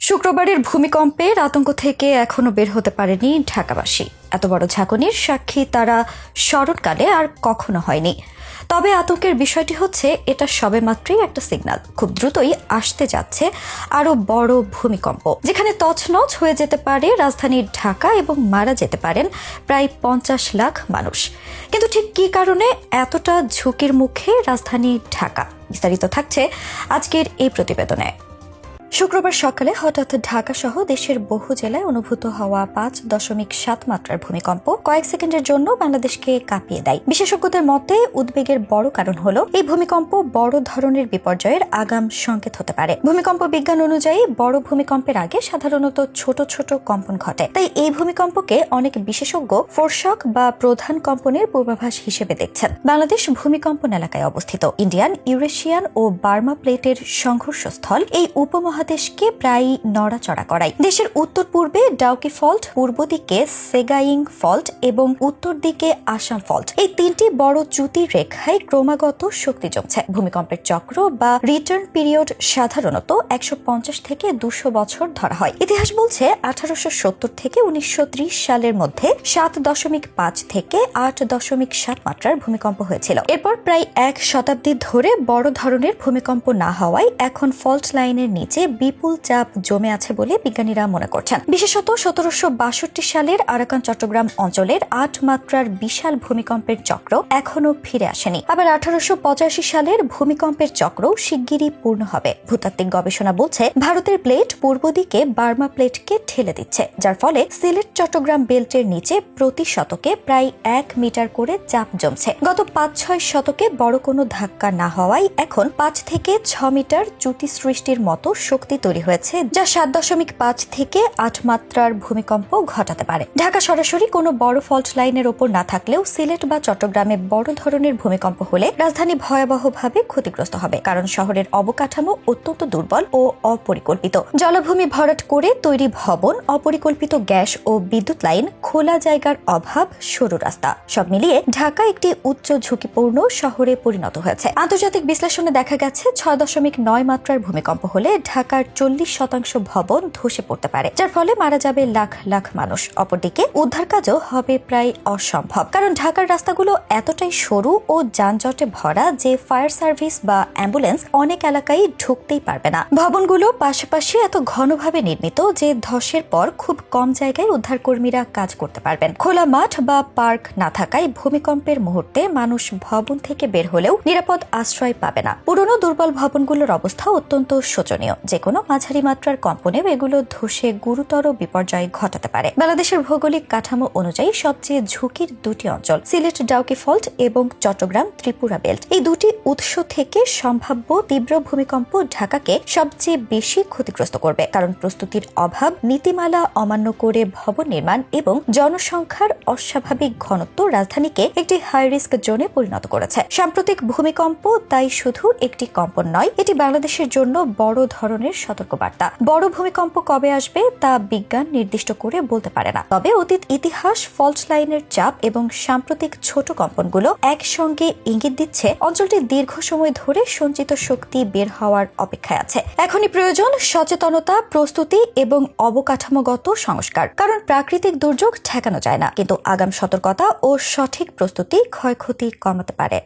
শুক্রবারের ভূমিকম্পের আতঙ্ক থেকে এখনো বের হতে পারেনি ঢাকাবাসী। এত বড় ঝাঁকুনির সাক্ষী তারা স্মরণকালে আর কখনো হয়নি। তবে আতঙ্কের বিষয়টি হচ্ছে, এটা সবেমাত্রই একটা সিগন্যাল। খুব দ্রুতই আসতে যাচ্ছে আরো বড় ভূমিকম্প, যেখানে তছনছ হয়ে যেতে পারে রাজধানী ঢাকা এবং মারা যেতে পারেন প্রায় 50 লাখ মানুষ। কিন্তু ঠিক কী কারণে এতটা ঝুঁকির মুখে রাজধানী ঢাকা? বিস্তারিত থাকছে আজকের এই প্রতিবেদনে। শুক্রবার সকালে হঠাৎ ঢাকা সহ দেশের বহু জেলায় অনুভূত হওয়া 5.7 মাত্রার ভূমিকম্প কয়েক সেকেন্ডের জন্য বাংলাদেশকে কাঁপিয়ে দেয়। বিশেষজ্ঞদের মতে উদ্বেগের বড় কারণ হলো এই ভূমিকম্প বড় ধরনের বিপর্যয়ের আগাম সংকেত হতে পারে। ভূমিকম্প বিজ্ঞান অনুযায়ী বড় ভূমিকম্পের আগে সাধারণত ছোট ছোট কম্পন ঘটে, তাই এই ভূমিকম্পকে অনেক বিশেষজ্ঞ ফোরশক বা প্রধান কম্পনের পূর্বাভাস হিসেবে দেখছেন। বাংলাদেশ ভূমিকম্পন এলাকায় অবস্থিত। ইন্ডিয়ান, ইউরেশিয়ান ও বার্মা প্লেটের সংঘর্ষস্থল এই উপমহাদেশকে প্রায় নড়াচড়া করায়। দেশের উত্তর পূর্বে ডাউকি ফল্ট, পূর্ব দিকে সেগাইং ফল্ট এবং উত্তর দিকে আসাম ফল্ট, এই তিনটি বড় চ্যুতির রেখায় ক্রমাগত শক্তি জমছে। ভূমিকম্পের চক্র বা রিটার্ন পিরিয়ড সাধারণত 150 থেকে 200 বছর ধরা হয়। ইতিহাস বলছে 1870 থেকে 1930 সালের মধ্যে 7.5 থেকে 8.7 মাত্রার ভূমিকম্প হয়েছিল। এরপর প্রায় এক শতাব্দী ধরে বড় ধরনের ভূমিকম্প না হওয়ায় এখন ফল্ট লাইনের নিচে বিপুল চাপ জমে আছে বলে বিজ্ঞানীরা মনে করছেন। বিশেষত 1762 সালের আরাকান চট্টগ্রাম অঞ্চলের 8 মাত্রার বিশাল ভূমিকম্পের চক্র এখনো ফিরে আসেনি। আবার 1885 সালের ভূমিকম্পের চক্রও শিগগিরই পূর্ণ হবে। ভূতাত্ত্বিক গবেষণা বলছে ভারতের প্লেট পূর্ব দিকে বার্মা প্লেটকে ঠেলে দিচ্ছে, যার ফলে সিলেট চট্টগ্রাম বেল্টের নিচে প্রতি শতকে প্রায় 1 মিটার করে চাপ জমছে। গত 5-6 শতকে বড় কোনো ধাক্কা না হওয়ায় এখন 5 থেকে 6 মিটার চ্যুতি সৃষ্টির মতো শক্তি তৈরি হয়েছে, যা 7.5 থেকে 8 মাত্রার ভূমিকম্প ঘটাতে পারে। ঢাকা সরাসরি কোনো বড় ফল্ট লাইনের ওপর না থাকলেও সিলেট বা চট্টগ্রামে বড় ধরনের ভূমিকম্প হলে রাজধানী ভয়াবহভাবে ক্ষতিগ্রস্ত হবে, কারণ শহরের অবকাঠামো অত্যন্ত দুর্বল ও অপরিকল্পিত। জলাভূমি ভরাট করে তৈরি ভবন, অপরিকল্পিত গ্যাস ও বিদ্যুৎ লাইন, খোলা জায়গার অভাব, সরু রাস্তা, সব মিলিয়ে ঢাকা একটি উচ্চ ঝুঁকিপূর্ণ শহরে পরিণত হয়েছে। আন্তর্জাতিক বিশ্লেষণে দেখা গেছে 6.9 মাত্রার ভূমিকম্প হলে ঢাকার 40% ভবন ধসে পড়তে পারে, যার ফলে মারা যাবে লাখ লাখ মানুষ। অপরদিকে উদ্ধার কাজও হবে প্রায় অসম্ভব, কারণ ঢাকার রাস্তাগুলো এতটাই সরু ও যানজটে ভরা যে ফায়ার সার্ভিস বা অ্যাম্বুলেন্স অনেক এলাকায় ঢুকতেই পারবে না। ভবনগুলো পাশাপাশি এত ঘনভাবে নির্মিত যে ধসের পর খুব কম জায়গায় উদ্ধার কর্মীরা কাজ করতে পারবেন। খোলা মাঠ বা পার্ক না থাকায় ভূমিকম্পের মুহূর্তে মানুষ ভবন থেকে বের হলেও নিরাপদ আশ্রয় পাবে না। পুরনো দুর্বল ভবনগুলোর অবস্থা অত্যন্ত শোচনীয়। যে কোনো মাঝারি মাত্রার কম্পনেও এগুলো ধসে গুরুতর বিপর্যয় ঘটাতে পারে। বাংলাদেশের ভৌগোলিক কাঠামো অনুযায়ী সবচেয়ে ঝুঁকির দুটি অঞ্চল সিলেট ডাউকি ফল্ট এবং চট্টগ্রাম ত্রিপুরা বেল্ট। এই দুটি উৎস থেকে সম্ভাব্য তীব্র ভূমিকম্প ঢাকাকে সবচেয়ে বেশি ক্ষতিগ্রস্ত করবে, কারণ প্রস্তুতির অভাব, নীতিমালা অমান্য করে ভবন নির্মাণ এবং জনসংখ্যার অস্বাভাবিক ঘনত্ব রাজধানীকে একটি হাই রিস্ক জোনে পরিণত করেছে। সাম্প্রতিক ভূমিকম্প তাই শুধু একটি কম্পন নয়, এটি বাংলাদেশের জন্য বড় ধরনের সতর্কবার্তা। বড় ভূমিকম্প কবে আসবে তা বিজ্ঞান নির্দিষ্ট করে বলতে পারে না, তবে অতীত ইতিহাস, ফল্ট লাইনের চাপ এবং সাম্প্রতিক ছোট কম্পনগুলো একসঙ্গে ইঙ্গিত দিচ্ছে অঞ্চলটি দীর্ঘ সময় ধরে সঞ্চিত শক্তি বের হওয়ার অপেক্ষায় আছে। এখনই প্রয়োজন সচেতনতা, প্রস্তুতি এবং অবকাঠামোগত সংস্কার, কারণ প্রাকৃতিক দুর্যোগ ঠেকানো যায় না, কিন্তু আগাম সতর্কতা ও সঠিক প্রস্তুতি ক্ষয়ক্ষতি কমাতে পারে।